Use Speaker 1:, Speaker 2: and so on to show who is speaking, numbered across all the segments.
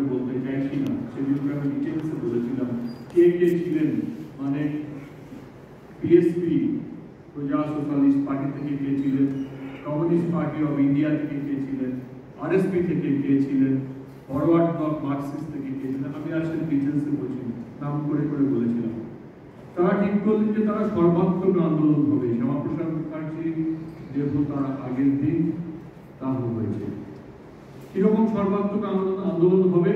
Speaker 1: করে বলতে চাইছি না, সেদিনকে আমি ডিটেলসে বলেছিলাম কে কে ছিলেন, মানে পিএসপি প্রজা সোশ্যালিস্ট পার্টি থেকে কে ছিলেন, কমিউনিস্ট পার্টি অফ ইন্ডিয়া থেকে কে ছিলেন, আরএসপি থেকে কে ছিলেন, ফরওয়ার্ড ব্লক মার্কসিস্ট থেকে কে ছিলেন। আমি আসলে ডিটেলসে বলছি, নাম করে করে বলেছিলাম। তারা ঠিক করলেন যে তারা সর্বাত্মক আন্দোলন হবে। শ্যামাপ্রসাদ মুখার্জি যেহেতু তারা আগের দিন তা হয়েছে, কিরকম সর্বাত্মক আন্দোলন হবে,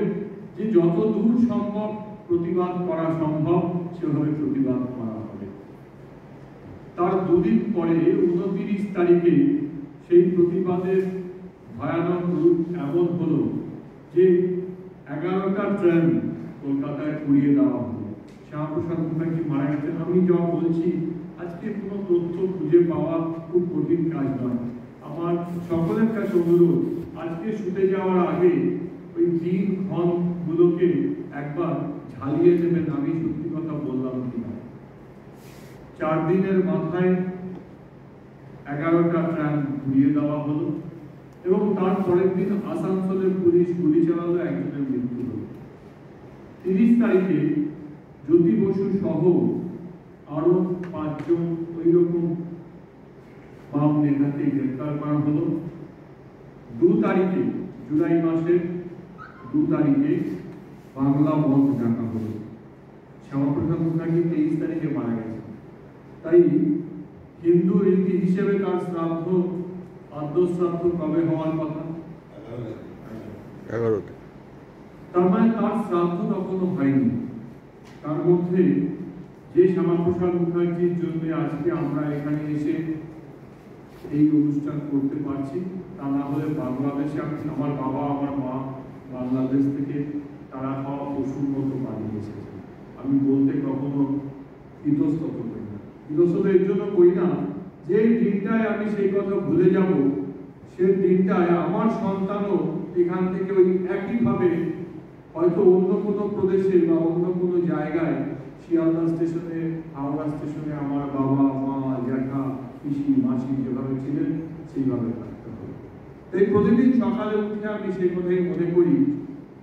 Speaker 1: যে যত দূর সম্ভব প্রতিবাদ করা সম্ভব সেভাবে প্রতিবাদ করা হবে। তার দুদিন পরে 29 তারিখে সেই প্রতিবাদের ভয়ানক রূপ এমন হলো যে 11টা ট্রেন কলকাতায় উড়িয়ে দেওয়া হলো। শ্যামাপ্রসাদ মুখার্জি মারা গেছেন। আমি যা বলছি আজকে কোনো তথ্য খুঁজে পাওয়া খুব কঠিন কাজ নয়। আমার সকলের কাছে অনুরোধ, আজকে শুতে যাওয়ার আগে ওই দিনক্ষণগুলোকে একবার ঝালিয়ে দেবেন আমি সত্যি কথা বললাম কিনা। 4 দিনের মাথায় 11টা ট্রেন ঘুরিয়ে দেওয়া হলো এবং তার পরের দিন আসানসোলের পুলিশ গুলি চালালো, একজনের মৃত্যু হল। 30 তারিখে জ্যোতি বসু সহ আরো 5 জন ওই রকম বাম নেতাকে গ্রেফতার করা হলো। 2 তারিখে জুলাই মাসের 2 তারিখে বাংলা বন্ধ ডাকা হলো। শ্যামাপ্রসাদ মুখার্জি 23 তারিখে মারা গেছে। তাই হিন্দু রীতি হিসেবে তার শ্রাদ্ধ, আদ্যশ্রাদ্ধ কবে হওয়ার কথা?
Speaker 2: 11তে।
Speaker 1: তার মানে তার শ্রাদ্ধ তখনো হয়নি। তার মধ্যে যে শ্যামাপ্রসাদ মুখার্জির জন্য আজকে আমরা এখানে এসে এই অনুষ্ঠান করতে পারছি, তা না হলে বাংলাদেশে আমার বাবা আমার মা বাংলাদেশ থেকে তারা হওয়া পশুর মতো বাড়িয়ে এসেছে। আমি বলতে কখনো ইতস্তত করি না, ইতস্তত এর জন্য করি না যে দিনটায় আমি সেই কথা ভুলে যাব, সেই দিনটায় আমার সন্তানও এখান থেকে ওই একইভাবে হয়তো অন্য কোনো প্রদেশে বা অন্য কোনো জায়গায় শিয়ালদা স্টেশনে, হাওড়া স্টেশনে আমার বাবা মা জ্যাঠা পিসি মাসি যেভাবে ছিলেন সেইভাবে থাকতে হবে। তাই প্রতিদিন সকালে উঠে আমি সেই কথাই মনে করি,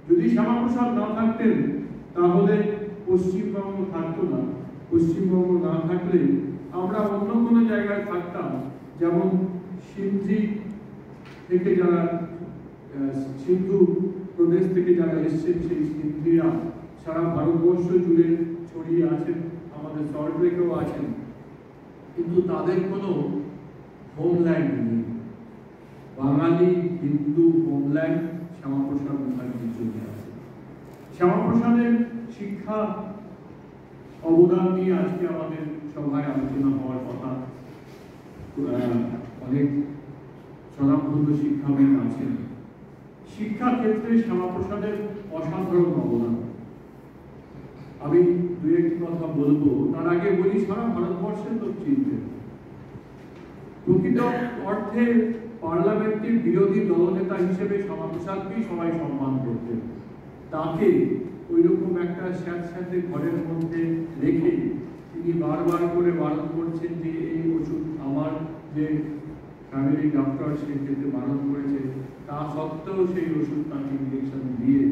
Speaker 1: যদি শ্যামাপ্রসাদ না থাকতেন তাহলে পশ্চিমবঙ্গ থাকতো না। পশ্চিমবঙ্গ না থাকলে আমরা অন্য কোনো জায়গায় থাকতাম। যেমন সিন্ধি থেকে যারা সিন্ধু প্রদেশ থেকে যারা এসছেন সেই সিন্ধিরা সারা ভারতবর্ষ জুড়ে ছড়িয়ে আছেন, আমাদের সল্ট লেকেও আছেন, কিন্তু তাদের কোনো হোমল্যান্ড নেই। বাঙালি হিন্দু হোমল্যান্ড শ্যামাপ্রসাদ মুখার্জির জন্য আছে। শ্যামাপ্রসাদের শিক্ষা অবদান নিয়ে আজকে আমাদের সভায় আলোচনা হওয়ার কথা। অনেক স্বনামধন্য শিক্ষাবিদ আছেন। শিক্ষা ক্ষেত্রে শ্যামাপ্রসাদের অসাধারণ অবদান। আমি দু একটি কথা বলবো, তার আগে বলি সারা ভারতবর্ষের লোক চিনতেন। প্রকৃত অর্থে পার্লামেন্টের বিরোধী দলনেতা হিসেবে শ্যামাপ্রসাদকেই সবাই সম্মান করতেন। তাকে ওইরকম একটা স্যাঁতস্যাঁতে ঘরের মধ্যে রেখে তিনি বারবার করে বারণ করছেন যে এই ওষুধ আমার যে ফ্যামিলি ডক্টর সে খেতে বারণ করেছে, তা সত্ত্বেও সেই ওষুধ তাকে ইঞ্জেকশন দিয়ে,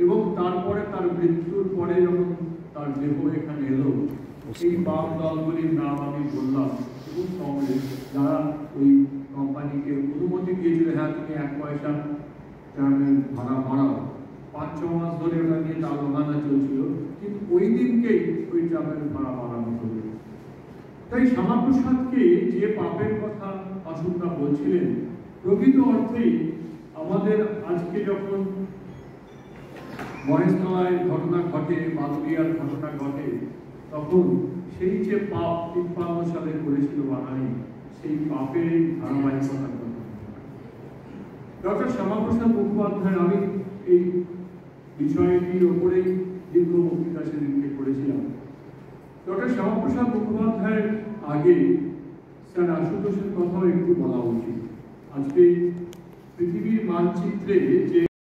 Speaker 1: এবং তারপরে তার মৃত্যুর পরে যখন তার দেহ এখানে এলো, এই বাম দলগুলির নাম আমি বললাম এবং কংগ্রেস, যারা ওই কোম্পানিকে অনুমতি দিয়েছিল, হ্যাঁ তুমি 1 পয়সা ট্রামের ভাড়া বাড়াও, 5-6 মাস ধরে ওটা নিয়ে তার বাহানা চলছিল, কিন্তু ওই দিনকেই ওই ট্রামের ভাড়া বাড়ানো হলো। তাই শ্যামাপ্রসাদকে যে পাপের কথা আসুনরা বলছিলেন, প্রকৃত অর্থেই আমাদের আজকে যখন মহেশতলায় ঘটনা ঘটে, বাদুড়িয়ার ঘটনা ঘটে, তখন সেই যে পাপ 53 সালে করেছিল বাঙালি, সেই পাপের ধারাবাহিকতার কথা। ডক্টর শ্যামাপ্রসাদ মুখোপাধ্যায়, আমি এই বিষয়টির ওপরেই দীর্ঘ বক্তৃতা সেদিনকে করেছিলাম। ডক্টর শ্যামাপ্রসাদ মুখোপাধ্যায়ের আগে স্যার আশুতোষের কথাও একটু বলা উচিত। আজকে পৃথিবীর মানচিত্রে যে